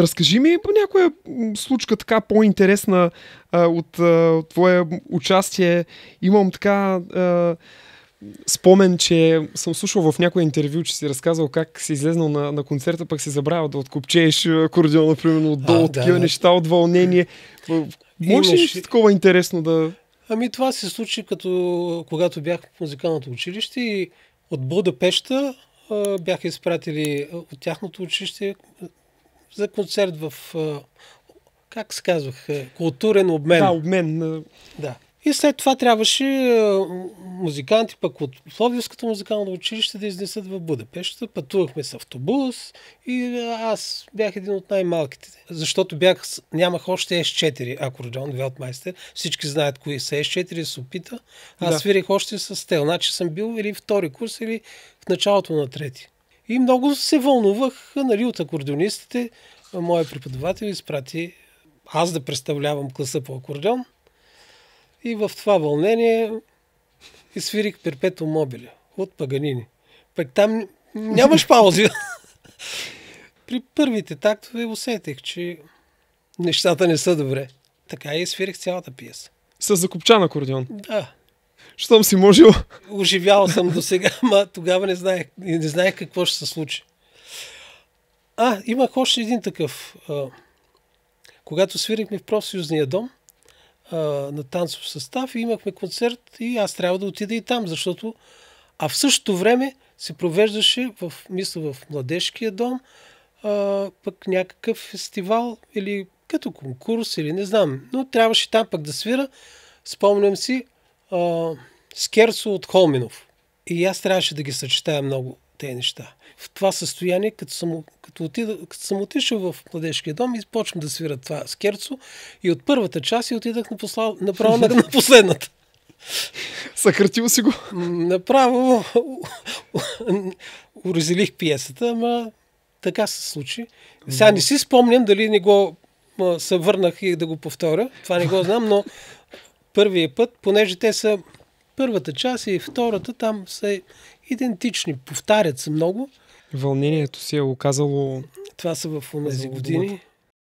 Разкажи ми по някоя случка така по-интересна от твое участие. Имам така спомен, че съм слушал в някое интервю, че си разказал как си излезнал на концерта, пък си забравил да откопчееш акордеона, примерно отдолу, такива неща от вълнение. Може ли нещо такова интересно да... Ами това се случи когато бях в музикалното училище и от Будапеща бяха изпратили от тяхното училище за концерт в, как се казвах, културен обмен. Да, обмен. Да. И след това трябваше музиканти пък от Пловдивското музикално училище да изнесат в Будапеща. Пътувахме с автобус и аз бях един от най-малките. Защото нямах още S4 акордеон, Велтмайстер. Всички знаят кои са S4, се опита. Аз свирих още с тел. Значи съм бил или втори курс, или в началото на трети. И много се вълнувах, нали, от акордеонистите. Моят преподавател изпрати аз да представлявам класа по акордеон. И в това вълнение изсвирих Перпетуум мобиле от Паганини. Пък там нямаш паузи. При първите тактове усетих, че нещата не са добре. Така и свирих цялата пиеса. С закопчан акордеон? Да. Щом си можел? Оживял съм до сега, ама тогава не знаех какво ще се случи. Имах още един такъв. Когато свирихме в профсъюзния дом, на танцов състав и имахме концерт и аз трябва да отида и там, защото в същото време се провеждаше в младежкия дом пък някакъв фестивал или като конкурс или не знам, но трябваше там пък да свира, спомням си, Скерцо от Холминов. И аз трябваше да ги съчетая много тези неща. В това състояние, като съм отишъл в младежкия дом и почвам да свира това Скерцо и от първата част и отидах направо на последната. Съкратил си го? Направо уразилих пиесата, ама така се случи. Сега не си спомням дали не го се върнах и да го повторя. Това не го знам, но първия път, понеже те са първата част и втората, там са идентични, повтарят се много. Вълнението си е оказало... Това са в тези години.